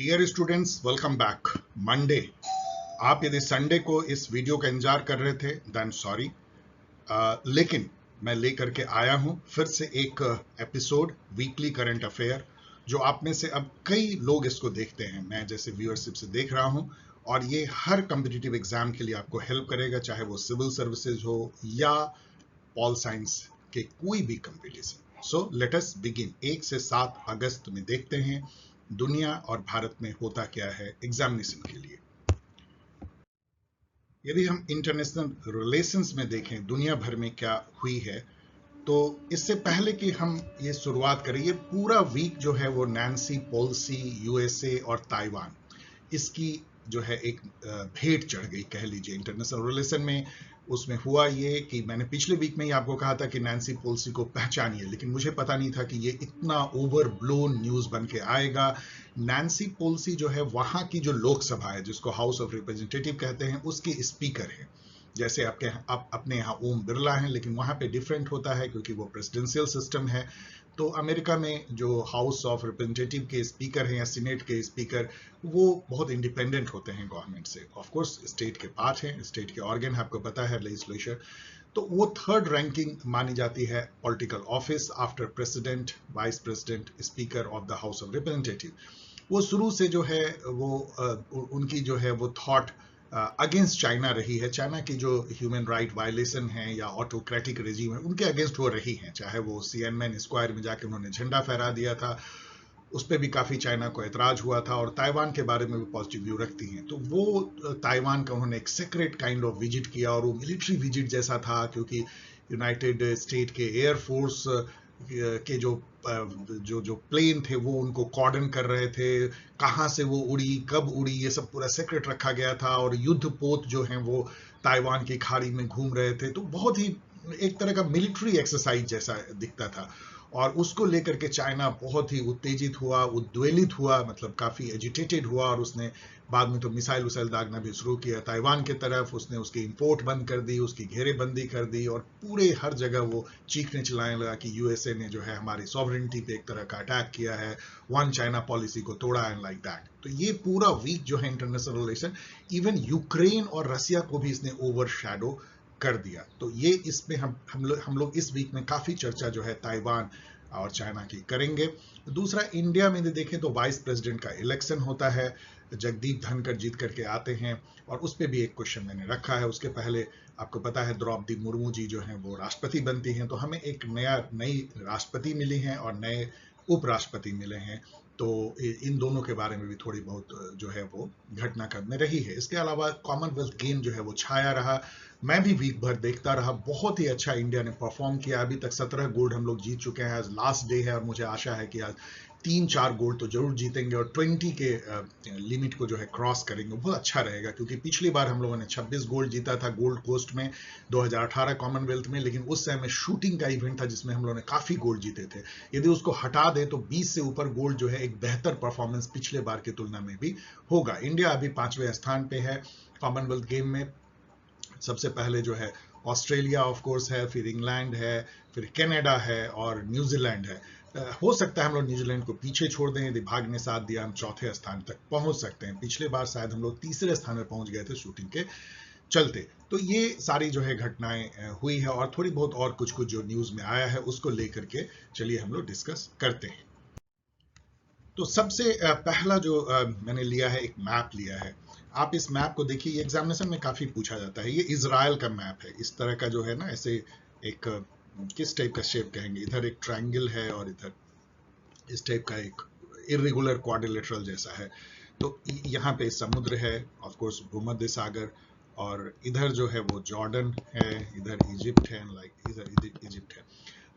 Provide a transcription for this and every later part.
Dear students, welcome back. Monday, आप यदि Sunday को इस वीडियो का इंतजार कर रहे थे देन सॉरी, लेकिन मैं लेकर के आया हूं फिर से एक एपिसोड वीकली करंट अफेयर, जो आप में से अब कई लोग इसको देखते हैं। मैं जैसे व्यूअरशिप से देख रहा हूं और ये हर कॉम्पिटिटिव एग्जाम के लिए आपको हेल्प करेगा, चाहे वो सिविल सर्विसेज हो या पॉल साइंस के कोई भी competition. So let us begin. 1 से 7 अगस्त में देखते हैं दुनिया और भारत में होता क्या है एग्जामिनेशन के लिए। यदि हम इंटरनेशनल रिलेशंस में देखें दुनिया भर में क्या हुई है, तो इससे पहले कि हम ये शुरुआत करें, ये पूरा वीक जो है वो नैन्सी पेलोसी, यूएसए और ताइवान, इसकी जो है एक भेंट चढ़ गई कह लीजिए इंटरनेशनल रिलेशन में। उसमें हुआ ये कि मैंने पिछले वीक में ही आपको कहा था कि नैन्सी पेलोसी को पहचानिए, लेकिन मुझे पता नहीं था कि ये इतना ओवर ब्लोन न्यूज बन के आएगा। नैन्सी पेलोसी जो है वहां की जो लोकसभा है, जिसको हाउस ऑफ रिप्रेजेंटेटिव कहते हैं, उसकी स्पीकर है। जैसे आप अपने यहाँ ओम बिरला हैं, लेकिन वहां पे डिफरेंट होता है क्योंकि वो प्रेसिडेंशियल सिस्टम है। तो अमेरिका में जो हाउस ऑफ रिप्रेजेंटेटिव के स्पीकर हैं या सीनेट के स्पीकर, वो बहुत इंडिपेंडेंट होते हैं गवर्नमेंट से। ऑफ कोर्स स्टेट के पार्ट हैं, स्टेट के ऑर्गन, आपको पता है, लेजिस्लेचर। तो वो थर्ड रैंकिंग मानी जाती है political office after president, vice president, speaker of the house of representative. वो शुरू से जो है वो उनकी जो है वो थॉट अगेंस्ट चाइना रही है। चाइना की जो ह्यूमन राइट वायलेशन है या ऑटोक्रेटिक रेजिम है, उनके अगेंस्ट वो रही है। चाहे वो सियानमेन स्क्वायर में जाके उन्होंने झंडा फहरा दिया था, उस पर भी काफ़ी चाइना को एतराज हुआ था, और ताइवान के बारे में भी पॉजिटिव व्यू रखती हैं। तो वो ताइवान का उन्होंने एक सीक्रेट काइंड ऑफ विजिट किया, और वो मिलिट्री विजिट जैसा था, क्योंकि यूनाइटेड स्टेट के एयरफोर्स के जो प्लेन थे वो उनको कॉर्डन कर रहे थे, कहाँ से वो उड़ी, कब उड़ी, ये सब पूरा सीक्रेट रखा गया था। और युद्धपोत जो हैं वो ताइवान की खाड़ी में घूम रहे थे। तो बहुत ही एक तरह का मिलिट्री एक्सरसाइज जैसा दिखता था, और उसको लेकर के चाइना बहुत ही उत्तेजित हुआ, उद्वेलित हुआ, मतलब काफी एजिटेटेड हुआ, और उसने बाद में तो मिसाइल उसाइल दागना भी शुरू किया ताइवान की तरफ। उसने उसकी इंपोर्ट बंद कर दी, उसकी घेरेबंदी कर दी, और पूरे हर जगह वो चीखने चिल्लाने लगा कि यूएसए ने जो है हमारी सॉवरेनिटी पे एक तरह का अटैक किया है, वन चाइना पॉलिसी को तोड़ा है, लाइक दैट। तो ये पूरा वीक जो है इंटरनेशनल रिलेशन, इवन यूक्रेन और रसिया को भी इसने ओवर शैडो कर दिया। तो ये इसमें हम लोग इस वीक में काफी चर्चा जो है ताइवान और चाइना की करेंगे। दूसरा, इंडिया में देखें तो वाइस प्रेसिडेंट का इलेक्शन होता है, जगदीप धनखड़ जीत करके आते हैं, और उस पर भी एक क्वेश्चन मैंने रखा है। उसके पहले आपको पता है द्रौपदी मुर्मू जी जो हैं वो राष्ट्रपति बनती हैं, तो हमें एक नई राष्ट्रपति मिली हैं और नए उपराष्ट्रपति मिले हैं। तो इन दोनों के बारे में भी थोड़ी बहुत जो है वो घटनाक्रम में रही है। इसके अलावा कॉमनवेल्थ गेम जो है वो छाया रहा, मैं भी वीक भर देखता रहा। बहुत ही अच्छा इंडिया ने परफॉर्म किया, अभी तक 17 गोल्ड हम लोग जीत चुके हैं। आज लास्ट डे है, और मुझे आशा है कि आज 3-4 गोल्ड तो जरूर जीतेंगे, और 20 के लिमिट को जो है क्रॉस करेंगे। बहुत अच्छा रहेगा, क्योंकि पिछली बार हम लोगों ने 26 गोल्ड जीता था गोल्ड कोस्ट में 2018 कॉमनवेल्थ में, लेकिन उस समय में शूटिंग का इवेंट था जिसमें हम लोगों ने काफी गोल्ड जीते थे। यदि उसको हटा दे तो 20 से ऊपर गोल्ड जो है एक बेहतर परफॉर्मेंस पिछले बार की तुलना में भी होगा। इंडिया अभी 5वें स्थान पे है कॉमनवेल्थ गेम में। सबसे पहले जो है ऑस्ट्रेलिया ऑफ कोर्स है, फिर इंग्लैंड है, फिर कनाडा है, और न्यूजीलैंड है। हो सकता है हम लोग न्यूजीलैंड को पीछे छोड़ दें, यदि भाग्य ने साथ दिया हम 4थे स्थान तक पहुंच सकते हैं। पिछले बार शायद हम लोग 3रे स्थान में पहुंच गए थे शूटिंग के चलते। तो ये सारी जो है घटनाएं हुई है, और थोड़ी बहुत और कुछ जो न्यूज में आया है उसको लेकर के चलिए हम लोग डिस्कस करते हैं। तो सबसे पहला जो मैंने लिया है, एक मैप लिया है। आप इस मैप को देखिए, ये एग्जामिनेशन में काफी पूछा जाता है। ये इजराइल का मैप है, इस तरह का जो है ना, ऐसे एक किस टाइप का शेप कहेंगे, इधर एक ट्रायंगल है और इधर इस टाइप का एक इरेगुलर क्वाड्रिलेटरल जैसा है। तो यहाँ पे समुद्र है, ऑफ कोर्स भूमध्य सागर, और इधर जो है वो जॉर्डन है, इधर इजिप्ट है, लाइक इधर इजिप्ट है।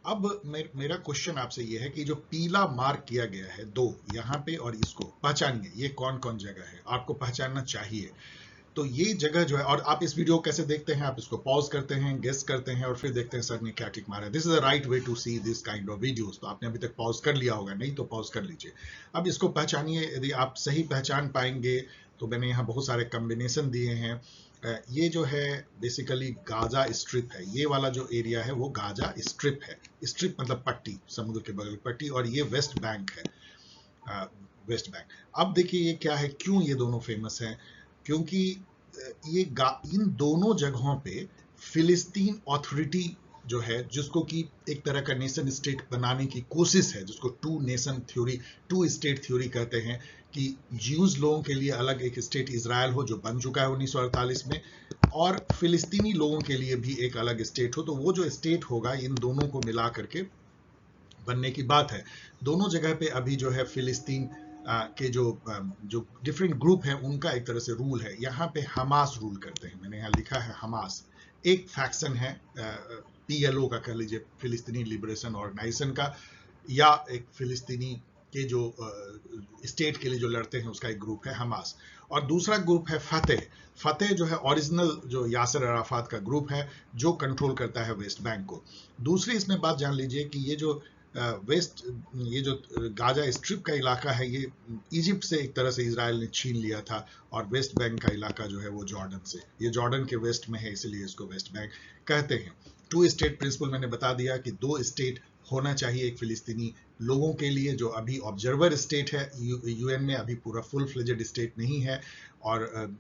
अब मेरा क्वेश्चन आपसे ये है कि जो पीला मार्क किया गया है 2 यहाँ पे, और इसको पहचानिए, ये कौन कौन जगह है, आपको पहचानना चाहिए। तो ये जगह जो है, और आप इस वीडियो को कैसे देखते हैं, आप इसको पॉज करते हैं, गेस करते हैं, और फिर देखते हैं सर ने क्या टिक मारा है। This is the right way to see this kind of videos. तो आपने अभी तक पॉज कर लिया होगा, नहीं तो पॉज कर लीजिए। अब इसको पहचानिए। यदि आप सही पहचान पाएंगे तो मैंने यहाँ बहुत सारे कॉम्बिनेशन दिए हैं। ये जो है बेसिकली गाजा स्ट्रिप है, ये वाला जो एरिया है वो गाजा स्ट्रिप है। स्ट्रिप मतलब पट्टी, समुद्र के बगल पट्टी, और ये वेस्ट बैंक है। West Bank. अब देखिए ये क्या है, क्यों ये दोनों फेमस हैं, क्योंकि ये इन दोनों जगहों पे फिलिस्तीन अथॉरिटी जो है, जिसको कि एक तरह का नेशन स्टेट बनाने की कोशिश है, जिसको two nation theory, two state theory कहते हैं, कि ज्यूज लोगों के लिए अलग एक स्टेट इजराइल हो जो बन चुका है 1948 में, और फिलिस्तीनी लोगों के लिए भी एक अलग स्टेट हो। तो वो जो स्टेट होगा इन दोनों को मिला करके बनने की बात है। दोनों जगह पे अभी जो है फिलिस्तीन के जो डिफरेंट ग्रुप हैं उनका एक तरह से रूल है। यहाँ पे हमास रूल करते हैं, मैंने यहाँ लिखा है हमास, एक फैक्शन है पीएलओ का, कह लीजिए फिलिस्तीनी लिबरेशन ऑर्गेनाइजेशन का, या एक फिलिस्तीनी के जो स्टेट के लिए जो लड़ते हैं उसका एक ग्रुप है हमास। और दूसरा ग्रुप है फतेह। फतेह जो है ओरिजिनल जो यासर अराफात का ग्रुप है, जो कंट्रोल करता है वेस्ट बैंक को। दूसरी इसमें बात जान लीजिए कि ये जो ये जो गाजा स्ट्रिप का इलाका है, ये इजिप्ट से एक तरह से इजराइल ने छीन लिया था, और वेस्ट बैंक का इलाका जो है वो जॉर्डन से, ये जॉर्डन के वेस्ट में है, इसलिए इसको वेस्ट बैंक कहते हैं। टू स्टेट प्रिंसिपल मैंने बता दिया कि दो स्टेट होना चाहिए, एक फिलिस्तीनी लोगों के लिए जो अभी ऑब्जर्वर स्टेट है यूएन में, अभी पूरा फुल फ्लेजेड स्टेट नहीं है, और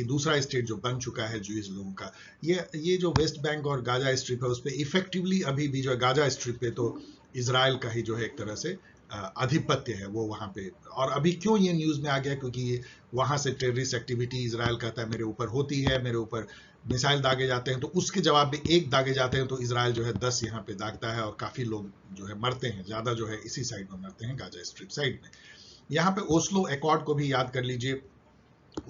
दूसरा स्टेट जो बन चुका है ज्यूइश लोगों का। ये जो वेस्ट बैंक और गाजा स्ट्रिप है उस पर इफेक्टिवली अभी भी जो है गाजा स्ट्रिप पे तो इजराइल का ही जो है एक तरह से आधिपत्य है वो वहां पे। और अभी क्यों ये न्यूज में आ गया, क्योंकि ये वहां से टेररिस्ट एक्टिविटी इजराइल कहता है मेरे ऊपर होती है, मेरे ऊपर मिसाइल दागे जाते हैं, तो उसके जवाब में एक दागे जाते हैं तो इजराइल जो है 10 यहाँ पे दागता है, और काफी लोग जो है मरते हैं, ज्यादा जो है इसी साइड में मरते हैं, गाजा स्ट्रिप साइड में। यहाँ पे ओस्लो अकॉर्ड को भी याद कर लीजिए।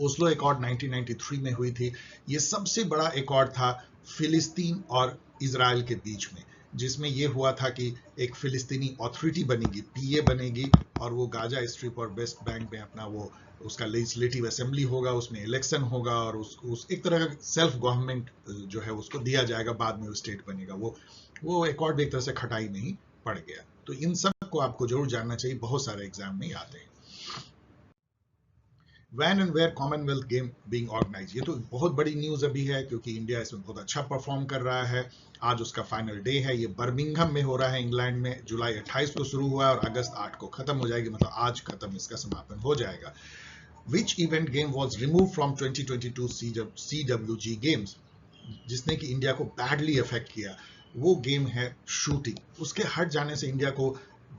ओस्लो अकॉर्ड 1993 में हुई थी। ये सबसे बड़ा अकॉर्ड था फिलिस्तीन और इजराइल के बीच में, जिसमें यह हुआ था कि एक फिलिस्तीनी अथॉरिटी बनेगी, पीए बनेगी, और वो गाजा स्ट्रिप और वेस्ट बैंक में अपना वो उसका लेजिस्लेटिव असेंबली होगा, उसमें इलेक्शन होगा, और उस एक तरह का सेल्फ गवर्नमेंट जो है उसको दिया जाएगा, बाद में वो स्टेट बनेगा। वो अकॉर्ड एक तरह से खटाई में ही पड़ गया। तो इन सब को आपको जरूर जानना चाहिए, बहुत सारे एग्जाम में आते हैं। When and where Commonwealth game being organize, ये तो बहुत बड़ी न्यूज अभी है, क्योंकि इंडिया इसमें बहुत अच्छा परफॉर्म कर रहा है। आज उसका फाइनल डे है, ये बर्मिंघम में हो रहा है इंग्लैंड में। जुलाई 28 को शुरू हुआ है और अगस्त 8 को खत्म हो जाएगी, मतलब आज खत्म, इसका समापन हो जाएगा। Which event game was removed from 2022 CWG Games, जिसने कि इंडिया को बैडली अफेक्ट किया? वो गेम है शूटिंग। उसके हट जाने से इंडिया को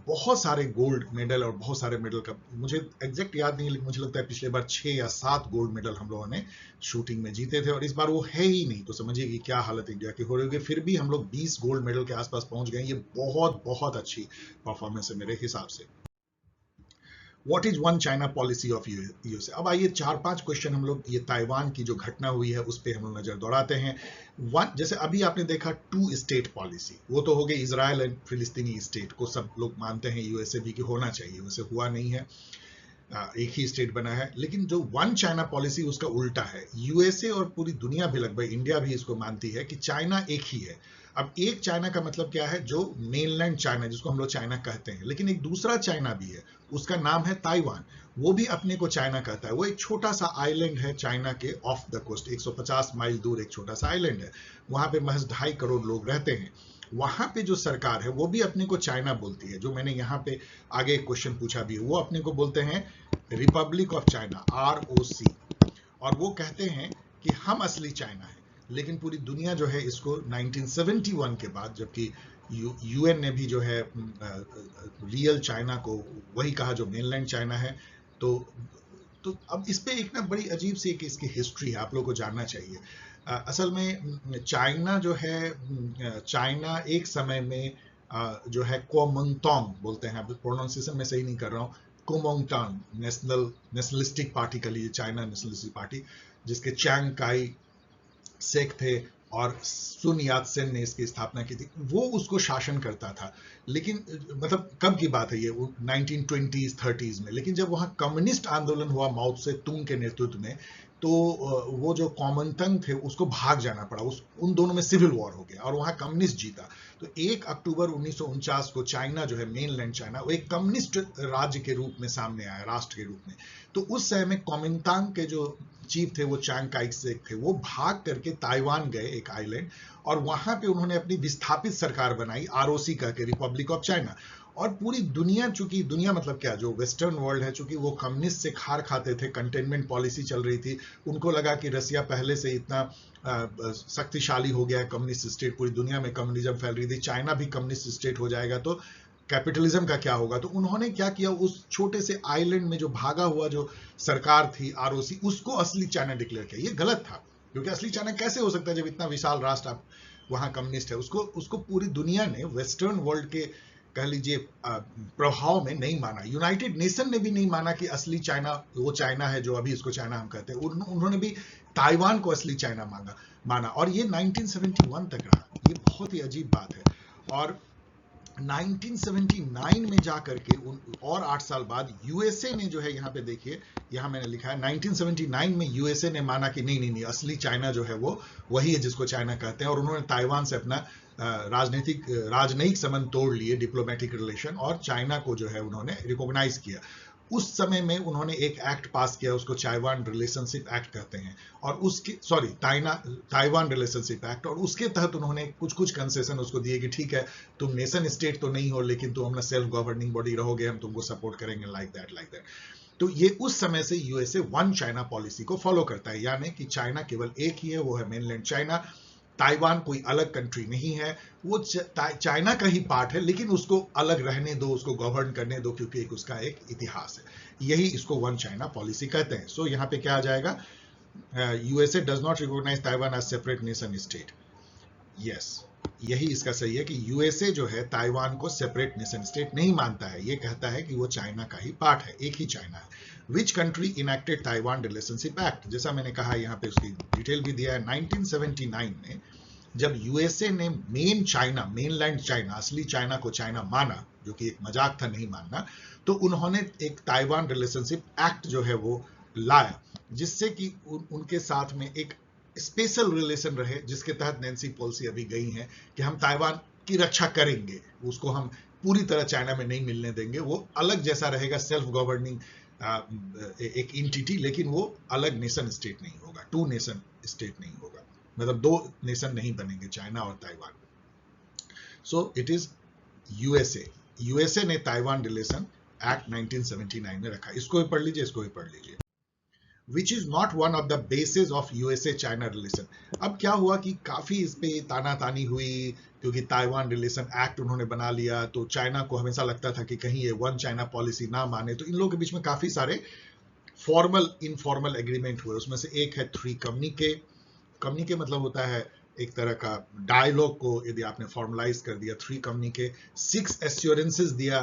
बहुत सारे गोल्ड मेडल और बहुत सारे मेडल का, मुझे एग्जैक्ट याद नहीं, लेकिन मुझे लगता है पिछले बार 6 या 7 गोल्ड मेडल हम लोगों ने शूटिंग में जीते थे, और इस बार वो है ही नहीं। तो समझिए कि क्या हालत इंडिया की हो रही होगी। फिर भी हम लोग 20 गोल्ड मेडल के आसपास पहुंच गए। ये बहुत बहुत अच्छी परफॉर्मेंस है मेरे हिसाब से। What is one China policy of USA? अब आइए 4-5 क्वेश्चन हम लोग ये ताइवान की जो घटना हुई है उस पर हम लोग नजर दौड़ाते हैं। जैसे अभी आपने देखा टू स्टेट पॉलिसी, वो तो हो गई इजराइल एंड फिलिस्तीनी स्टेट को सब लोग मानते हैं यूएसए भी कि होना चाहिए, वैसे हुआ नहीं है, एक ही स्टेट बना है। लेकिन जो वन चाइना पॉलिसी उसका उल्टा है। यूएसए और पूरी दुनिया भी, लगभग इंडिया भी इसको मानती है कि चाइना एक ही है। अब एक चाइना का मतलब क्या है? जो मेनलैंड चाइना जिसको हम लोग चाइना कहते हैं, लेकिन एक दूसरा चाइना भी है, उसका नाम है ताइवान। वो भी अपने को चाइना कहता है। वो एक छोटा सा आइलैंड है चाइना के ऑफ द कोस्ट, 150 माइल दूर एक छोटा सा आइलैंड है। वहां पे महज 2.5 करोड़ लोग रहते हैं। वहां पे जो सरकार है वो भी अपने को चाइना बोलती है। जो मैंने यहाँ पे आगे एक क्वेश्चन पूछा भी है, वो अपने को बोलते हैं रिपब्लिक ऑफ चाइना, ROC। और वो कहते हैं कि हम असली चाइना है। लेकिन पूरी दुनिया जो है इसको 1971 के बाद, जबकि यूएन ने भी जो है रियल चाइना को वही कहा जो मेनलैंड चाइना है। तो अब इस पे एक ना बड़ी अजीब सी एक इसकी हिस्ट्री है, आप लोगों को जानना चाहिए। असल में चाइना जो है, चाइना एक समय में जो है कोमोंगतोंग बोलते हैं, प्रोनाउंसिएशन में सही नहीं कर रहा हूँ, कोमोंगतांग नेशनलिस्टिक पार्टी का लीजिए, चाइना नेशनलिस्टिक पार्टी, जिसके चैंग काई शेक थे और सुन यात सेन ने इसकी स्थापना की थी, वो उसको शासन करता था। लेकिन मतलब कब की बात है ये, 1920s 30s में। लेकिन जब वहाँ कम्युनिस्ट आंदोलन हुआ माओ से तुंग के नेतृत्व में, तो वो जो कोमनतंग थे उसको भाग जाना पड़ा, उन दोनों में सिविल वॉर हो गया और वहाँ कम्युनिस्ट जीता। तो 1 अक्टूबर 1949 को चाइना जो है मेनलैंड चाइना, वो एक कम्युनिस्ट राज्य के रूप में सामने आया, राष्ट्र के रूप में। तो उस समय में कोमिंतांग के जो चीफ थे वो चांग काई शेक थे, वो भाग करके ताइवान गए, एक आइलैंड, और वहां पे उन्होंने अपनी विस्थापित सरकार बनाई, ROC कह के, रिपब्लिक ऑफ चाइना। और पूरी दुनिया, चूंकि दुनिया मतलब क्या, जो वेस्टर्न वर्ल्ड है, चूंकि वो कम्युनिस्ट से खार खाते थे, कंटेनमेंट पॉलिसी चल रही थी, उनको लगा कि रसिया पहले से इतना शक्तिशाली हो गया है, कम्युनिस्ट स्टेट, पूरी दुनिया में कम्युनिज्म फैल रही थी, चाइना भी कम्युनिस्ट स्टेट हो जाएगा तो कैपिटलिज्म का क्या होगा। तो उन्होंने क्या किया, उस छोटे से आइलैंड में जो भागा हुआ जो सरकार थी आरओसी, उसको असली चाइना डिक्लेयर किया। ये गलत था, क्योंकि असली चाइना कैसे हो सकता है जब इतना विशाल राष्ट्र आप वहां कम्युनिस्ट है। उसको पूरी दुनिया ने, वेस्टर्न वर्ल्ड के कह लीजिए प्रभाव में नहीं माना। यूनाइटेड नेशन ने भी नहीं माना कि असली चाइना वो चाइना है जो अभी इसको चाइना हम कहते हैं। उन्होंने भी ताइवान को असली चाइना माना, और ये 1971 तक रहा। ये बहुत ही अजीब बात है। और 1979 में जाकर के और 8 साल बाद यूएसए ने जो है, यहाँ पे देखिए, यहाँ मैंने लिखा है 1979 में यूएसए ने माना कि नहीं, असली चाइना जो है वो वही है जिसको चाइना कहते हैं, और उन्होंने ताइवान से अपना राजनयिक संबंध तोड़ लिए, डिप्लोमेटिक रिलेशन, और चाइना को जो है उन्होंने रिकॉग्नाइज किया। उस समय में उन्होंने एक एक्ट पास किया, उसको चाइवान रिलेशनशिप एक्ट कहते हैं, और उसके ताइवान रिलेशनशिप एक्ट, और उसके तहत उन्होंने कुछ कंसेशन उसको दिए कि ठीक है, तुम नेशन स्टेट तो नहीं हो, लेकिन तुम अपना सेल्फ गवर्निंग बॉडी रहोगे, हम तुमको सपोर्ट करेंगे, लाइक दैट। तो ये उस समय से यूएसए वन चाइना पॉलिसी को फॉलो करता है, यानी कि चाइना केवल एक ही है, वो है मेनलैंड चाइना। ताइवान कोई अलग कंट्री नहीं है, वो चाइना का ही पार्ट है, लेकिन उसको अलग रहने दो, उसको गवर्न करने दो, क्योंकि उसका एक इतिहास है। यही इसको वन चाइना पॉलिसी कहते हैं। सो यहाँ पे क्या आ जाएगा, USA does not recognize Taiwan as separate nation state. Yes, यही इसका सही है कि यूएसए जो है ताइवान को सेपरेट नेशन स्टेट नहीं मानता है, ये कहता है कि वो चाइना का ही पार्ट है, एक ही चाइना है। Which country enacted Taiwan relationship act, जैसा मैंने कहा यहाँ पे उसकी डिटेल भी दिया है। 1979 में जब यूएसए ने मेनलैंड चाइना, असली चाइना को चाइना माना, जो कि एक मजाक था नहीं मानना, तो उन्होंने एक ताइवान रिलेशनशिप एक्ट जो है वो लाया, जिससे कि उनके साथ में एक स्पेशल रिलेशन रहे, जिसके तहत नैन्सी पेलोसी अभी गई हैं कि हम ताइवान की रक्षा करेंगे, उसको हम पूरी तरह चाइना में नहीं मिलने देंगे, वो अलग जैसा रहेगा, सेल्फ गवर्निंग एक एंटिटी, लेकिन वो अलग नेशन स्टेट नहीं होगा, टू नेशन स्टेट नहीं होगा, मतलब दो नेशन नहीं बनेंगे, चाइना और Taiwan. So it is USA ने ताइवान रिलेशन एक्ट 1979 में रखा। इसको भी पढ़ लीजिए, इसको भी पढ़ लीजिए। Which is not one of the bases of USA-China relation। अब क्या हुआ कि काफी इस पे तानातानी हुई, क्योंकि ताइवान रिलेशन एक्ट उन्होंने बना लिया, तो चाइना को हमेशा लगता था कि कहीं ये वन चाइना पॉलिसी ना माने, तो इन लोगों के बीच में काफी सारे फॉर्मल इनफॉर्मल एग्रीमेंट हुए। उसमें से एक है 3 कम्युनिके मतलब होता है एक तरह का डायलॉग को यदि आपने फॉर्मलाइज कर दिया, 3 कम्युनिके। 6 एश्योरेंसेस दिया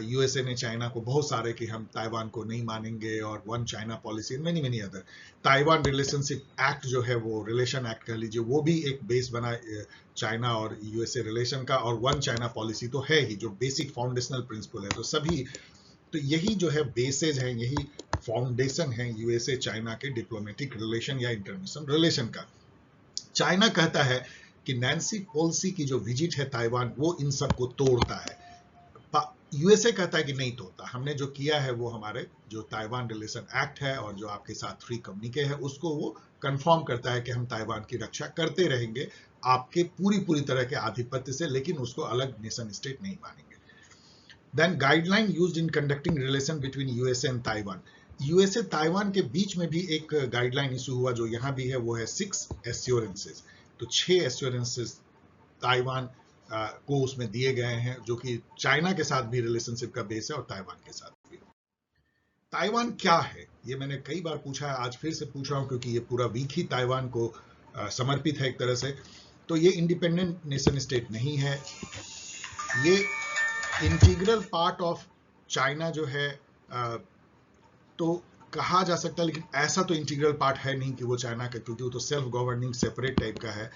यूएसए ने चाइना को, बहुत सारे, कि हम ताइवान को नहीं मानेंगे, और one China policy, many other. Taiwan relationship act जो है, वो रिलेशन एक्ट कह लीजिए, वो भी एक बेस बना चाइना और यूएसए रिलेशन का, और वन चाइना पॉलिसी तो है ही, जो बेसिक फाउंडेशनल प्रिंसिपल है। तो सभी, तो यही जो है बेसेज हैं, यही फाउंडेशन है यूएसए चाइना के डिप्लोमेटिक रिलेशन या इंटरनेशनल रिलेशन का। चाइना कहता है कि नैन्सी पेलोसी की जो विजिट है ताइवान, वो इन सब को तोड़ता है। यूएसए कहता है कि नहीं तोड़ता, हमने जो किया है वो हमारे जो ताइवान रिलेशन एक्ट है और जो आपके साथ 3 कम्युनिके है, उसको वो कंफर्म करता है कि हम ताइवान की रक्षा करते रहेंगे आपके पूरी तरह के आधिपत्य से, लेकिन उसको अलग नेशन स्टेट नहीं मानेंगे। Then guideline used in conducting relation between USA and Taiwan. USA Taiwan के बीच में भी एक गाइडलाइन इशू हुआ, जो यहाँ भी है, वो है 6 एश्योरेंसेस। तो 6 एश्योरेंसेस ताइवान को उसमें दिए गए हैं, जो कि चाइना के साथ भी रिलेशनशिप का बेस है और ताइवान के साथ भी। ताइवान क्या है, ये मैंने कई बार पूछा है, आज फिर से पूछ रहा हूं, क्योंकि ये पूरा वीक ही ताइवान को समर्पित है एक तरह से। तो ये इंडिपेंडेंट नेशन स्टेट नहीं है, ये इंटीग्रल पार्ट ऑफ चाइना जो है, तो कहा जा सकता है, लेकिन ऐसा तो इंटीग्रल पार्ट है नहीं कि वो चाइना का, क्योंकि वो तो सेल्फ गवर्निंग सेपरेट टाइप का है।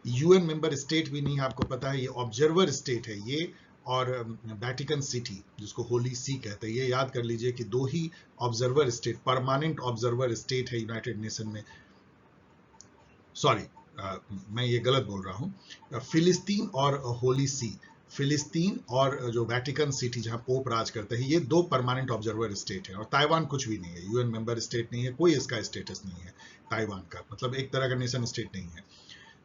यूएन मेंबर स्टेट भी नहीं है, आपको पता है, ये ऑब्जर्वर स्टेट है ये, और वेटिकन सिटी जिसको होली सी कहते हैं। ये याद कर लीजिए कि 2 ही observer state, permanent observer state है यूनाइटेड नेशन में। सॉरी, मैं ये गलत बोल रहा हूँ। फिलिस्तीन और होली सी, फिलिस्तीन और जो वेटिकन सिटी जहां पोप राज करते हैं, ये 2 परमानेंट ऑब्जर्वर स्टेट है। और ताइवान कुछ भी नहीं है, यूएन मेंबर स्टेट नहीं है, कोई इसका स्टेटस नहीं है ताइवान का, मतलब एक तरह का नेशन स्टेट नहीं है।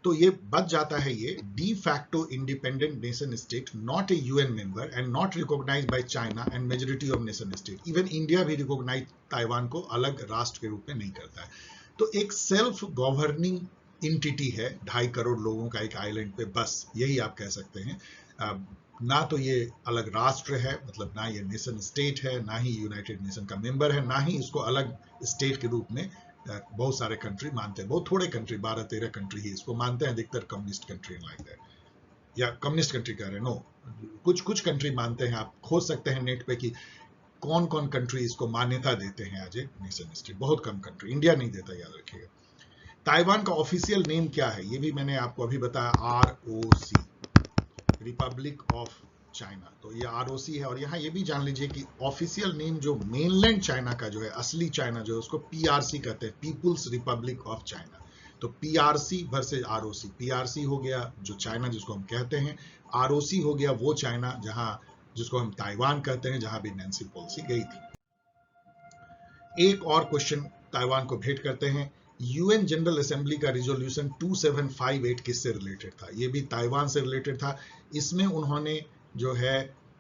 तो ये बच जाता है ये de facto independent nation state, not a UN member and not recognized by China and majority of nation state. Even India भी रिकॉग्नाइज ताइवान को अलग राष्ट्र के रूप में नहीं करता है। तो एक सेल्फ गवर्निंग इंटिटी है 2.5 करोड़ लोगों का एक आइलैंड पे, बस यही आप कह सकते हैं। ना तो ये अलग राष्ट्र है, मतलब ना ये नेशन स्टेट है, ना ही यूनाइटेड नेशन का मेंबर है, ना ही इसको अलग स्टेट के रूप में बहुत सारे कंट्री मानते हैं। बहुत थोड़े कंट्री, 12-13 कंट्री ही इसको मानते हैं, अधिकतर कम्युनिस्ट कंट्री लाइक दैट, या कम्युनिस्ट कंट्री कह रहे हैं, नो, कुछ कंट्री मानते हैं। आप खोज सकते हैं नेट पे कि कौन कौन कंट्री इसको मान्यता देते हैं एज ए नेशन स्टेट। बहुत कम कंट्री, इंडिया नहीं देता, याद रखिएगा। ताइवान का ऑफिशियल नेम क्या है ये भी मैंने आपको अभी बताया, ROC, रिपब्लिक ऑफ चाइना। तो ये ROC है। और यहाँ ये भी जान लीजिए कि ऑफिशियल नेम जो मेनलैंड चाइना का जो है, असली चाइना जो है, उसको PRC कहते हैं, पीपुल्स रिपब्लिक ऑफ चाइना। तो PRC वर्सेज ROC। PRC हो गया जो चाइना जिसको हम कहते हैं, ROC हो गया वो चाइना जहां जिसको हम ताइवान कहते हैं, जहां भी नैन्सी पेलोसी गई थी। एक और क्वेश्चन ताइवान को भेंट करते हैं। यूएन जनरल असेंबली का रिजोल्यूशन 2758 किससे रिलेटेड था? ये भी ताइवान से रिलेटेड था। इसमें उन्होंने जो है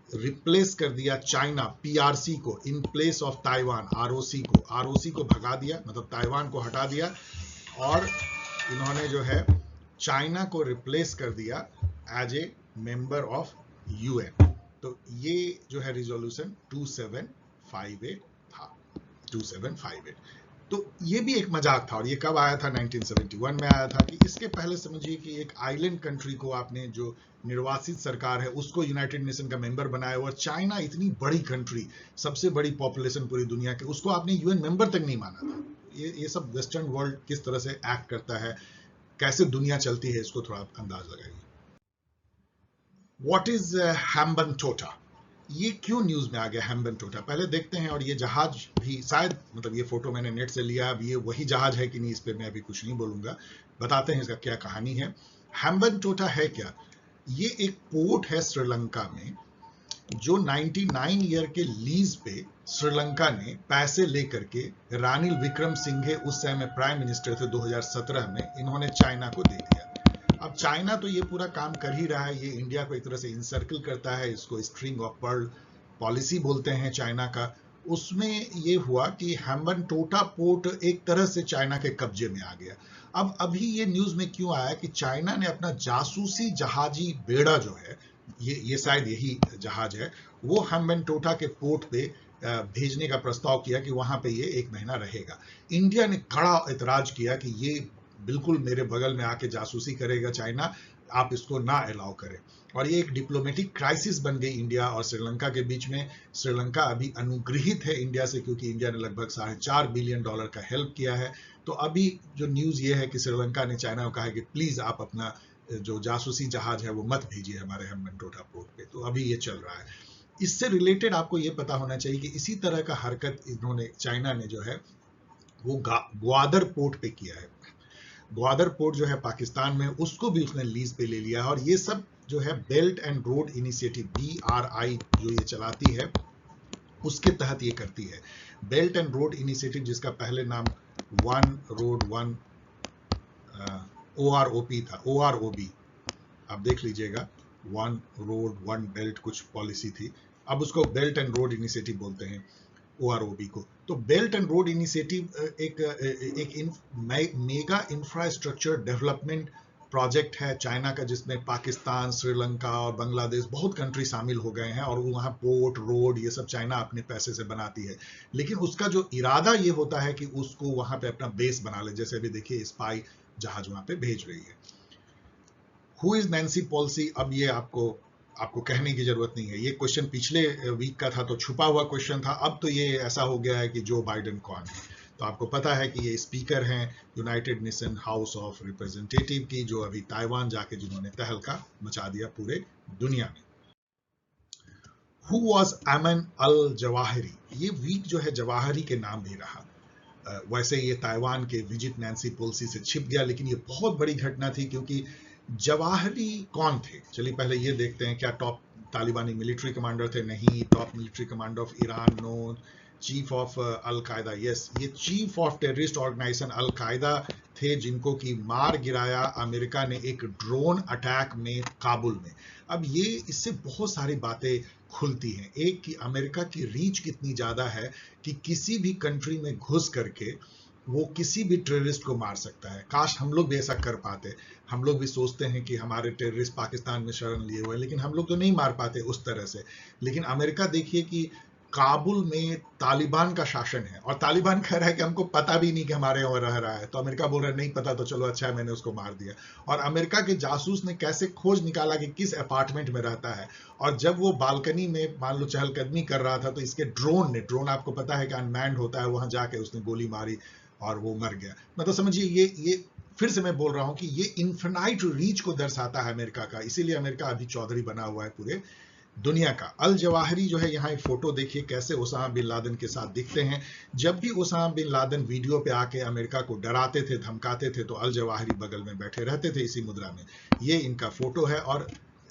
रिप्लेस कर दिया चाइना PRC को in place of Taiwan ROC को भगा दिया, मतलब ताइवान को हटा दिया, और इन्होंने जो है चाइना को रिप्लेस कर दिया as a member of UN. तो ये जो है रिजोल्यूशन 2758 था, 2758। तो ये भी एक मजाक था। और ये कब आया था? 1971 में आया था। कि इसके पहले समझिए कि एक आइलैंड कंट्री को आपने, जो निर्वासित सरकार है, उसको यूनाइटेड नेशन का मेंबर बनाया, और चाइना इतनी बड़ी कंट्री, सबसे बड़ी पॉपुलेशन पूरी दुनिया के, उसको आपने यूएन मेंबर तक नहीं माना था। ये सब वेस्टर्न वर्ल्ड किस तरह से एक्ट करता है, कैसे दुनिया चलती है, इसको थोड़ा अंदाज लगाइए। What is Hambantota? ये क्यों न्यूज में आ गया हैम्बनटोटा? पहले देखते हैं। और ये जहाज भी शायद, मतलब ये फोटो मैंने नेट से लिया, अब ये वही जहाज है कि नहीं, इस पे मैं अभी कुछ नहीं बोलूंगा, बताते हैं इसका क्या कहानी है। हैम्बनटोटा है क्या? ये एक पोर्ट है श्रीलंका में, जो 99 ईयर के लीज पे श्रीलंका ने पैसे लेकर के, रानिल विक्रमसिंघे उस समय प्राइम मिनिस्टर थे 2017 में, इन्होंने चाइना को दे दिया। अब चाइना तो ये पूरा काम कर ही रहा है, ये इंडिया को एक तरह से इंसर्कल करता है, इसको स्ट्रिंग ऑफ पर्ल पॉलिसी बोलते हैं चाइना का। उसमें ये हुआ कि हैम्बनटोटा पोर्ट एक तरह से चाइना के कब्जे में आ गया। अब अभी ये न्यूज में क्यों आया कि चाइना ने अपना जासूसी जहाजी बेड़ा जो है, ये शायद यही जहाज है, वो हैम्बनटोटा के पोर्ट पे भेजने का प्रस्ताव किया कि वहां पे ये 1 महीना रहेगा। इंडिया ने कड़ा ऐतराज किया कि ये बिल्कुल मेरे बगल में आके जासूसी करेगा चाइना, आप इसको ना अलाउ करें। और ये एक डिप्लोमेटिक क्राइसिस बन गई इंडिया और श्रीलंका के बीच में। श्रीलंका अभी अनुग्रहित है इंडिया से, क्योंकि इंडिया ने लगभग $4.5 बिलियन का हेल्प किया है। तो अभी जो न्यूज ये है कि श्रीलंका ने चाइना को कहा है कि प्लीज आप अपना जो जासूसी जहाज है वो मत भेजिए हमारे हैम्बनटोटा पोर्ट पे। तो अभी ये चल रहा है। इससे रिलेटेड आपको ये पता होना चाहिए कि इसी तरह का हरकत इन्होंने, चाइना ने जो है वो ग्वादर पोर्ट पे किया है। ग्वादर पोर्ट जो है पाकिस्तान में, उसको भी उसने लीज पे ले लिया है। और ये सब जो है belt and road initiative, BRI जो ये चलाती है, उसके तहत ये करती है। बेल्ट एंड रोड इनिशिएटिव, जिसका पहले नाम वन रोड वन OROP था, OROB, आप देख लीजिएगा, वन रोड वन बेल्ट कुछ पॉलिसी थी। अब उसको बेल्ट एंड रोड इनिशिएटिव बोलते हैं, OROB को। तो बेल्ट एंड रोड इनिशिएटिव एक मेगा इंफ्रास्ट्रक्चर डेवलपमेंट प्रोजेक्ट है चाइना का, जिसमें पाकिस्तान, श्रीलंका और बांग्लादेश बहुत कंट्री शामिल हो गए हैं। और वहाँ पोर्ट, रोड, ये सब चाइना अपने पैसे से बनाती है। लेकिन उसका जो इरादा ये होता है कि उसको वहाँ पे अपना बेस बना ले, जैसे अभी देखिए स्पाई जहाज वहाँ पे भेज रही है। Who is Nancy Pelosi? अब ये आपको कहने की जरूरत नहीं है। ये क्वेश्चन पिछले वीक का था, तो छुपा हुआ क्वेश्चन था। अब तो ये ऐसा हो गया है कि जो बाइडेन कौन है। तो आपको पता है कि ये स्पीकर हैं United nation house of representative की, जो अभी ताइवान जाके जिन्होंने तहलका मचा दिया पूरे दुनिया में। Who was Ayman al Zawahiri? ये वीक जो है जवाहिरी के नाम भी रहा। वैसे ये ताइवान के विजिट नैन्सी पेलोसी से छिप गया, लेकिन ये बहुत बड़ी घटना थी, क्योंकि जवाहिरी कौन थे? चलिए पहले ये देखते हैं। क्या टॉप तालिबानी मिलिट्री कमांडर थे? नहीं। Top military commander of Iran? No. Chief of Al Qaeda? Yes. ये chief of terrorist organization Al Qaeda थे जिनको कि मार गिराया अमेरिका ने एक ड्रोन अटैक में काबुल में। अब ये इससे बहुत सारी बातें खुलती हैं। एक कि अमेरिका की रीच कितनी ज़्यादा है कि किसी भी कंट्री में घुस करके वो किसी भी टेररिस्ट को मार सकता है। काश हम लोग भी ऐसा कर पाते। हम लोग भी सोचते हैं कि हमारे टेररिस्ट पाकिस्तान में शरण लिए हुए हैं, लेकिन हम लोग तो नहीं मार पाते उस तरह से। लेकिन अमेरिका देखिए कि काबुल में तालिबान का शासन है और तालिबान कह रहा है कि हमको पता भी नहीं कि हमारे यहाँ रह रहा है, तो अमेरिका बोल रहा है नहीं पता तो चलो अच्छा है मैंने उसको मार दिया। और अमेरिका के जासूस ने कैसे खोज निकाला कि किस अपार्टमेंट में रहता है, और जब वो बालकनी में मान लो चहलकदमी कर रहा था तो इसके ड्रोन आपको पता है कि अनमैन्ड होता है, वहां जाके उसने गोली मारी और वो मर गया। मतलब समझिए ये फिर से मैं बोल रहा हूं कि ये इन्फिनाइट रीच को दर्शाता है अमेरिका का, इसीलिए अमेरिका अभी चौधरी बना हुआ है पूरे दुनिया का। अल जवाहिरी जो है यहाँ एक फोटो देखिए कैसे ओसामा बिन लादेन के साथ दिखते हैं। जब भी ओसामा बिन लादेन वीडियो पे आके अमेरिका को डराते थे धमकाते थे तो अल जवाहिरी बगल में बैठे रहते थे इसी मुद्रा में। ये इनका फोटो है और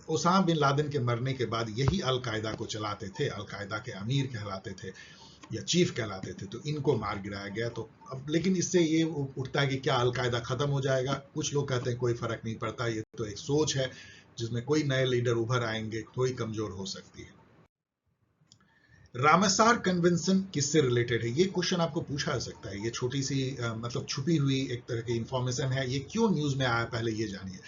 ओसामा बिन लादेन के मरने के बाद यही अल कायदा को चलाते थे, अल कायदा के अमीर कहलाते थे या चीफ कहलाते थे, तो इनको मार गिराया गया। तो अब लेकिन इससे ये उठता है कि क्या अल कायदा खत्म हो जाएगा? कुछ लोग कहते हैं कोई फर्क नहीं पड़ता, ये तो एक सोच है जिसमें कोई नए लीडर उभर आएंगे, कोई कमजोर हो सकती है। रामसार कन्वेंशन किससे रिलेटेड है? ये क्वेश्चन आपको पूछा जा सकता है। ये छोटी सी मतलब छुपी हुई एक तरह की इंफॉर्मेशन है। ये क्यों न्यूज में आया पहले ये जानिए।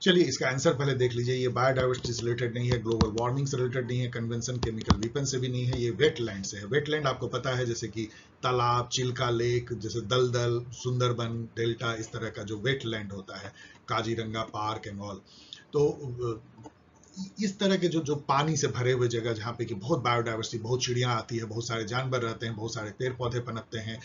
चलिए इसका आंसर पहले देख लीजिए। ये बायोडाइवर्सिटी से रिलेटेड नहीं है, ग्लोबल वार्मिंग से रिलेटेड नहीं है, कन्वेंशन केमिकल वेपन से भी नहीं है, ये वेटलैंड से है। वेटलैंड आपको पता है जैसे कि तालाब, चिल्का लेक, जैसे दलदल, सुंदरबन डेल्टा, इस तरह का जो वेटलैंड होता है, काजीरंगा पार्क एंड ऑल। तो इस तरह के जो पानी से भरे हुए जगह जहाँ पे कि बहुत बायोडाइवर्सिटी, बहुत चिड़िया आती है, बहुत सारे जानवर रहते हैं, बहुत सारे पेड़ पौधे पनपते हैं,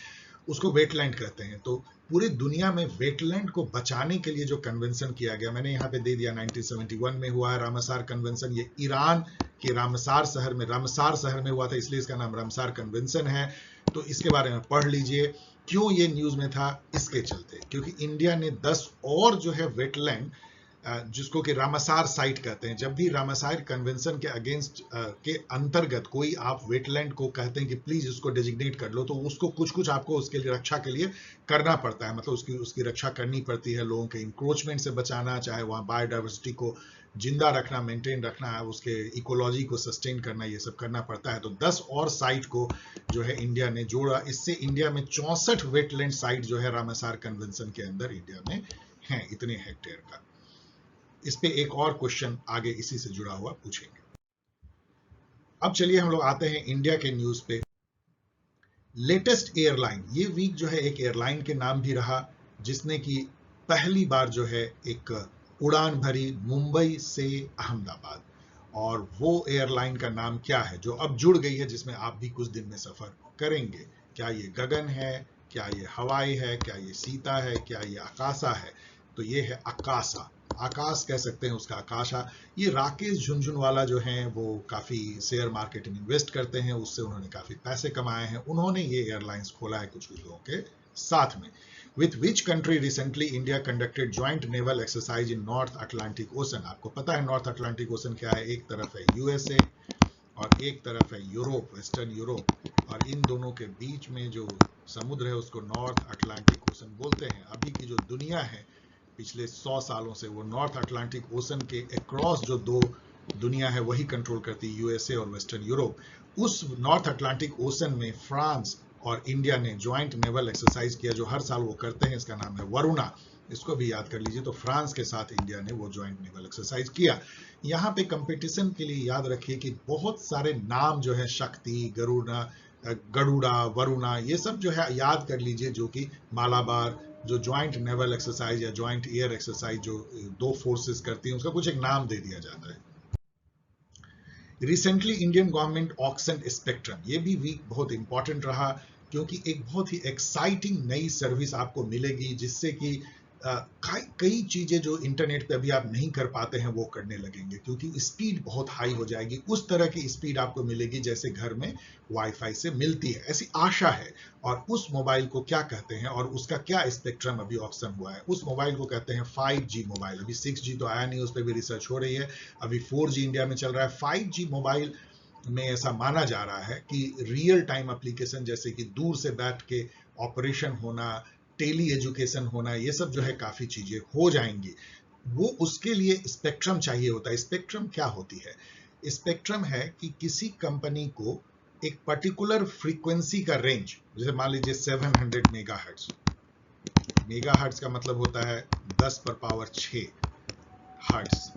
उसको वेटलैंड कहते हैं। तो पूरी दुनिया में वेटलैंड को बचाने के लिए जो कन्वेंशन किया गया, मैंने यहाँ पे दे दिया, 1971 में हुआ है रामसार कन्वेंशन। ये ईरान के रामसार शहर में हुआ था, इसलिए इसका नाम रामसार कन्वेंशन है। तो इसके बारे में पढ़ लीजिए। क्यों ये न्यूज में था? इसके चलते क्योंकि इंडिया ने 10 और जो है वेटलैंड, जिसको कि रामसार साइट कहते हैं, जब भी रामसार कन्वेंशन के अगेंस्ट के अंतर्गत कोई आप वेटलैंड को कहते हैं कि प्लीज इसको डेजिग्नेट कर लो, तो उसको कुछ आपको उसके लिए रक्षा के लिए करना पड़ता है। मतलब उसकी रक्षा करनी पड़ती है, लोगों के इंक्रोचमेंट से बचाना, चाहे वहाँ बायोडाइवर्सिटी को जिंदा रखना, मेंटेन रखना है, उसके इकोलॉजी को सस्टेन करना, ये सब करना पड़ता है। तो 10 और साइट को जो है इंडिया ने जोड़ा। इससे इंडिया में 64 वेटलैंड साइट जो है रामसार कन्वेंशन के अंदर इंडिया में है, इतने हेक्टेयर का। इस पे एक और क्वेश्चन आगे इसी से जुड़ा हुआ पूछेंगे। अब चलिए हम लोग आते हैं इंडिया के न्यूज पे। लेटेस्ट एयरलाइन, ये वीक जो है एक एयरलाइन के नाम भी रहा जिसने कि पहली बार जो है एक उड़ान भरी मुंबई से अहमदाबाद, और वो एयरलाइन का नाम क्या है जो अब जुड़ गई है, जिसमें आप भी कुछ दिन में सफर करेंगे? क्या ये गगन है, क्या ये हवाई है, क्या ये सीता है, क्या ये आकाशा है? तो ये है आकाशा, आकाश कह सकते हैं उसका, आकाशा। ये राकेश झुनझुनवाला जो हैं वो काफी शेयर मार्केट में इन्वेस्ट करते हैं, उससे उन्होंने काफी पैसे कमाए हैं। उन्होंने ये एयरलाइंस खोला है कुछ लोगों के साथ में। With which country recently India conducted joint naval exercise in North Atlantic Ocean? आपको पता है नॉर्थ अटलांटिक ओशन क्या है? एक तरफ है यूएसए और एक तरफ है यूरोप, वेस्टर्न यूरोप, और इन दोनों के बीच में जो समुद्र है उसको नॉर्थ अटलांटिक ओशन बोलते हैं। अभी की जो दुनिया है पिछले 100 सालों से वो नॉर्थ अटलांटिक ओशन के अक्रॉस जो दो दुनिया है वही कंट्रोल करती है, यूएसए और वेस्टर्न यूरोप। उस नॉर्थ अटलांटिक ओशन में फ्रांस और इंडिया ने ज्वाइंट नेवल एक्सरसाइज किया जो हर साल वो करते हैं, इसका नाम है वरुणा। इसको भी याद कर लीजिए। तो फ्रांस के साथ इंडिया ने वो ज्वाइंट नेवल एक्सरसाइज किया। यहाँ पे कंपटीशन के लिए याद रखिए कि बहुत सारे नाम जो है, शक्ति, गरुड़ा, वरुणा, ये सब जो है याद कर लीजिए, जो कि मालाबार, जो ज्वाइंट नेवल एक्सरसाइज या ज्वाइंट एयर एक्सरसाइज जो दो फोर्सेस करती हैं, उसका कुछ एक नाम दे दिया जाता है। Recently Indian government auction spectrum, ये भी वीक बहुत इंपॉर्टेंट रहा क्योंकि एक बहुत ही एक्साइटिंग नई सर्विस आपको मिलेगी जिससे कि कई चीजें जो इंटरनेट पे अभी आप नहीं कर पाते हैं वो करने लगेंगे, क्योंकि स्पीड बहुत हाई हो जाएगी। उस तरह की स्पीड आपको मिलेगी जैसे घर में वाईफाई से मिलती है, ऐसी आशा है। और उस मोबाइल को क्या कहते हैं और उसका क्या स्पेक्ट्रम अभी ऑप्शन हुआ है? उस मोबाइल को कहते हैं 5G मोबाइल। अभी 6G तो आया नहीं, उस पर भी रिसर्च हो रही है। अभी 4G इंडिया में चल रहा है। 5G मोबाइल में ऐसा माना जा रहा है कि रियल टाइम एप्लीकेशन जैसे कि दूर से बैठ के ऑपरेशन होना, टेली एजुकेशन होना, ये सब जो है काफी चीजें हो जाएंगी। वो उसके लिए स्पेक्ट्रम चाहिए होता है। स्पेक्ट्रम क्या होती है? स्पेक्ट्रम है कि किसी कंपनी को एक पर्टिकुलर फ्रीक्वेंसी का रेंज, जैसे मान लीजिए 700 मेगाहर्ट्ज। मेगाहर्ट्ज का मतलब होता है 10 पर पावर 6 हर्ट्ज।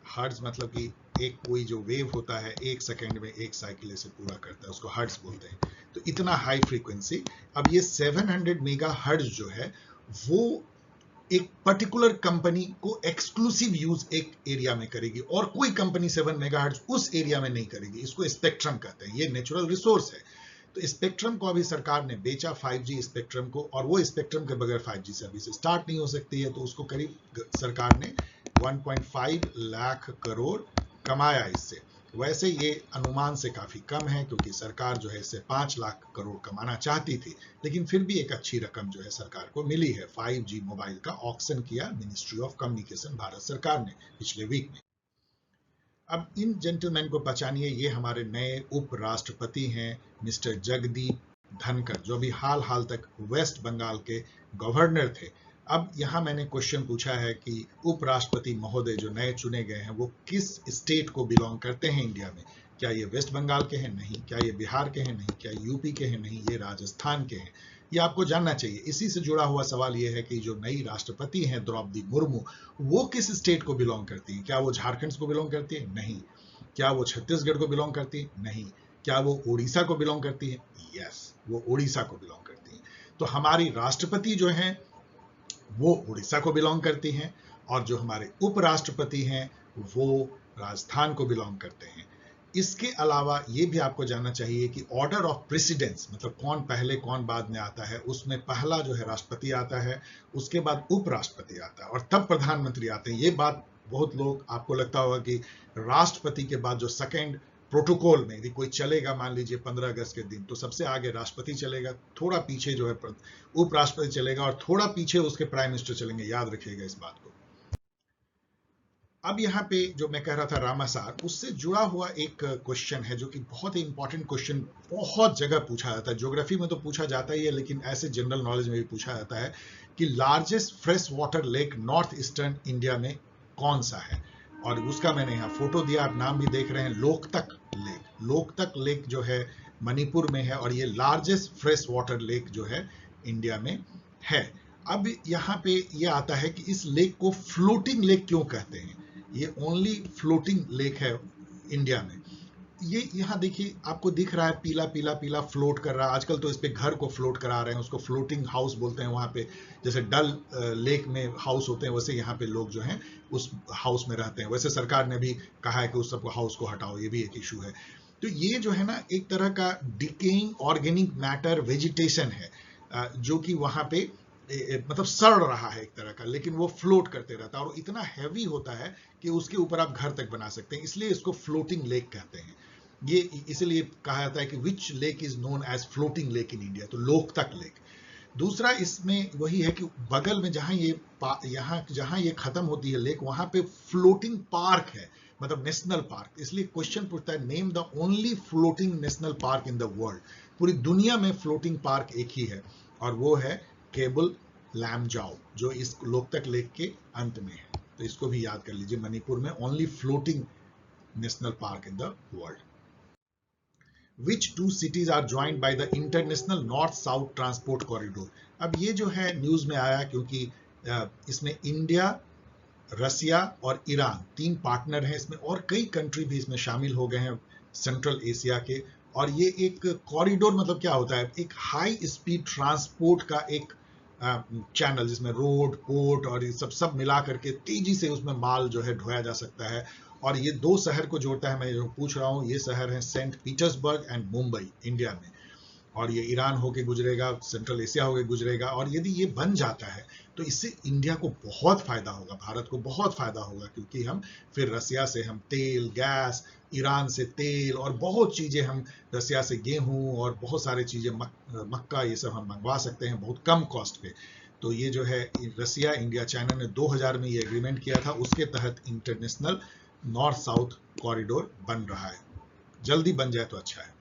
हर्ट्ज मतलब कि एक कोई जो वेव होता है 1 सेकंड में 1 साइकिल से पूरा करता है, उसको हर्ट्ज बोलते हैं। तो इतना हाई फ्रीक्वेंसी। अब ये 700 मेगा हर्ट्ज जो है वो एक पर्टिकुलर कंपनी को एक्सक्लूसिव यूज एक एरिया में करेगी और कोई कंपनी 7 मेगाहर्ट्ज उस एरिया में नहीं करेगी। इसको स्पेक्ट्रम कहते हैं। ये नेचुरल रिसोर्स है। तो स्पेक्ट्रम को अभी सरकार ने बेचा, 5G स्पेक्ट्रम को, और वो स्पेक्ट्रम के बगैर 5G सर्विस स्टार्ट नहीं हो सकती है। तो उसको करीब सरकार ने 1.5 लाख करोड़ कमाया इससे। वैसे ये अनुमान से काफी कम है क्योंकि सरकार जो है इससे 5 लाख करोड़ कमाना चाहती थी, लेकिन फिर भी एक अच्छी रकम जो है सरकार को मिली है। 5G मोबाइल का ऑक्शन किया मिनिस्ट्री ऑफ कम्युनिकेशन भारत सरकार ने पिछले वीक में। अब इन जेंटलमैन को पहचानिए, ये हमारे नए उपराष्ट्रपति हैं मिस्टर जगदीप धनखड़, जो भी हाल तक वेस्ट बंगाल के गवर्नर थे। अब यहाँ मैंने क्वेश्चन पूछा है कि उपराष्ट्रपति महोदय जो नए चुने गए हैं वो किस स्टेट को बिलोंग करते हैं इंडिया में? क्या ये वेस्ट बंगाल के हैं? नहीं। क्या ये बिहार के हैं? नहीं। क्या यूपी के हैं? नहीं। ये राजस्थान के हैं। ये आपको जानना चाहिए। इसी से जुड़ा हुआ सवाल ये है कि जो नई राष्ट्रपति हैं द्रौपदी मुर्मू, वो किस स्टेट को बिलोंग करती हैं? क्या वो झारखंड को बिलोंग करती है? नहीं। क्या वो छत्तीसगढ़ को बिलोंग करती है? नहीं। क्या वो उड़ीसा को बिलोंग करती है? यस, वो उड़ीसा को बिलोंग करती है। तो हमारी राष्ट्रपति जो हैं वो उड़ीसा को बिलोंग करती हैं और जो हमारे उपराष्ट्रपति हैं वो राजस्थान को बिलोंग करते हैं। इसके अलावा ये भी आपको जानना चाहिए कि ऑर्डर ऑफ प्रेसिडेंस, मतलब कौन पहले कौन बाद में आता है, उसमें पहला जो है राष्ट्रपति आता है, उसके बाद उपराष्ट्रपति आता है और तब प्रधानमंत्री आते हैं। ये बात बहुत लोग, आपको लगता होगा कि राष्ट्रपति के बाद जो सेकंड प्रोटोकॉल में यदि कोई चलेगा, मान लीजिए 15 अगस्त के दिन, तो सबसे आगे राष्ट्रपति चलेगा, थोड़ा पीछे जो है उपराष्ट्रपति चलेगा और थोड़ा पीछे उसके प्राइम मिनिस्टर चलेंगे। याद रखिएगा इस बात को। अब यहाँ पे जो मैं कह रहा था रामासार, उससे जुड़ा हुआ एक क्वेश्चन है जो कि बहुत ही इंपॉर्टेंट क्वेश्चन, बहुत जगह पूछा जाता है। ज्योग्राफी में तो पूछा जाता ही है, लेकिन ऐसे जनरल नॉलेज में भी पूछा जाता है कि largest fresh water lake north eastern India में कौन सा है? और उसका मैंने यहाँ फोटो दिया, आप नाम भी देख रहे हैं, लोकतक लेक। लोकतक लेक जो है मणिपुर में है और ये लार्जेस्ट फ्रेश वाटर लेक जो है इंडिया में है। अब यहाँ पे ये आता है कि इस लेक को फ्लोटिंग लेक क्यों कहते हैं? ये ओनली फ्लोटिंग लेक है इंडिया में। ये यहाँ देखिए, आपको दिख रहा है पीला पीला पीला फ्लोट कर रहा है। आजकल तो इस पे घर को फ्लोट करा रहे हैं, उसको फ्लोटिंग हाउस बोलते हैं। वहाँ पे जैसे डल लेक में हाउस होते हैं, वैसे यहाँ पे लोग जो हैं उस हाउस में रहते हैं। वैसे सरकार ने भी कहा है कि उस सब हाउस को हटाओ, ये भी एक इशू है। तो ये जो है ना एक तरह का डिकेइंग ऑर्गेनिक मैटर वेजिटेशन है जो कि वहाँ पे मतलब सड़ रहा है एक तरह का, लेकिन वो फ्लोट करते रहता है और इतना हैवी होता है कि उसके ऊपर आप घर तक बना सकते हैं। इसलिए इसको फ्लोटिंग लेक कहते हैं। ये इसलिए कहा जाता है कि which lake is known as floating lake in India, तो लोकतक लेक। दूसरा इसमें वही है कि बगल में जहां ये खत्म होती है लेक, वहां पे फ्लोटिंग पार्क है, मतलब नेशनल पार्क। इसलिए क्वेश्चन पूछता है, name the only floating national park in the world. पूरी दुनिया में फ्लोटिंग पार्क एक ही है और वो है केबल लैमजाओ, जो इस लोकतक लेक के अंत में है। तो इसको भी याद कर लीजिए, मणिपुर में only floating national park in the world. Which two cities are joined by the international north-south transport corridor? अब ये जो है न्यूज में आया क्योंकि इसमें इंडिया, रसिया और ईरान 3 पार्टनर हैं इसमें, और कई कंट्री भी इसमें शामिल हो गए हैं सेंट्रल एशिया के। और ये एक कॉरिडोर मतलब क्या होता है? एक हाई स्पीड ट्रांसपोर्ट का एक चैनल, जिसमें रोड, पोर्ट और ये सब मिला करके तेजी से उसमें माल जो है ढोया जा सकता है। और ये 2 शहर को जोड़ता है। मैं जो पूछ रहा हूँ, ये शहर है Saint Petersburg and Mumbai, India में। और ये ईरान होके गुजरेगा, सेंट्रल एशिया होके गुजरेगा। और यदि ये बन जाता है तो इससे इंडिया को बहुत फायदा होगा, भारत को बहुत फायदा होगा, क्योंकि हम फिर रसिया से हम तेल, गैस, ईरान से तेल और बहुत चीजें, हम रसिया से गेहूं और बहुत सारी चीजें, मक्का, ये सब हम मंगवा सकते हैं बहुत कम कॉस्ट पे। तो ये जो है रसिया, इंडिया, चाइना ने 2000 में ये एग्रीमेंट किया था, उसके तहत इंटरनेशनल नॉर्थ साउथ कॉरिडोर बन रहा है। जल्दी बन जाए तो अच्छा है।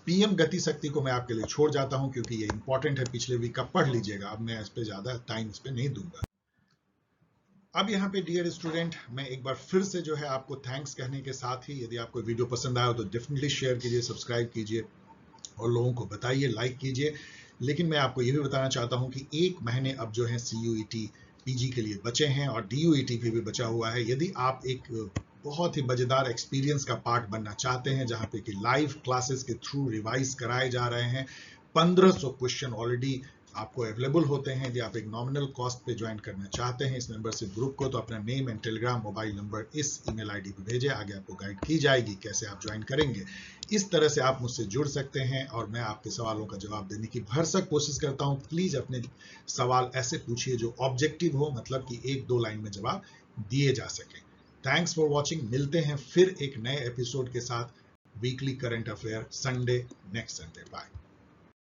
पीएम गति शक्ति को मैं आपके लिए छोड़ जाता हूं क्योंकि ये इंपॉर्टेंट है, पिछले वीक का पढ़ लीजिएगा, अब मैं इस पे ज्यादा टाइम इस पे नहीं दूंगा। अब यहाँ पे डियर स्टूडेंट, मैं एक बार फिर से जो है आपको थैंक्स कहने के साथ ही, यदि आपको वीडियो पसंद आया हो तो डेफिनेटली शेयर कीजिए, सब्सक्राइब कीजिए और लोगों को बताइए, लाइक कीजिए। लेकिन मैं आपको ये भी बताना चाहता हूँ कि 1 महीने अब जो है CUET PG के लिए बचे हैं और DUET भी बचा हुआ है। यदि आप एक बहुत ही मजेदार एक्सपीरियंस का पार्ट बनना चाहते हैं जहाँ पे कि लाइव क्लासेस के थ्रू रिवाइज कराए जा रहे हैं, 1500 क्वेश्चन ऑलरेडी आपको अवेलेबल होते हैं। यदि आप एक नॉमिनल कॉस्ट पे ज्वाइन करना चाहते हैं इस मेंबरशिप ग्रुप को, तो अपना name and Telegram mobile number इस ईमेल आईडी पे भेजें, आगे आपको गाइड की जाएगी कैसे आप ज्वाइन करेंगे। इस तरह से आप मुझसे जुड़ सकते हैं और मैं आपके सवालों का जवाब देने की भरसक कोशिश करता हूं। प्लीज अपने सवाल ऐसे पूछिए जो ऑब्जेक्टिव हो, मतलब कि 1-2 लाइन में जवाब दिए जा सके। Thanks for watching. मिलते हैं फिर एक नए एपिसोड के साथ, weekly current affair Sunday, next Sunday. Bye.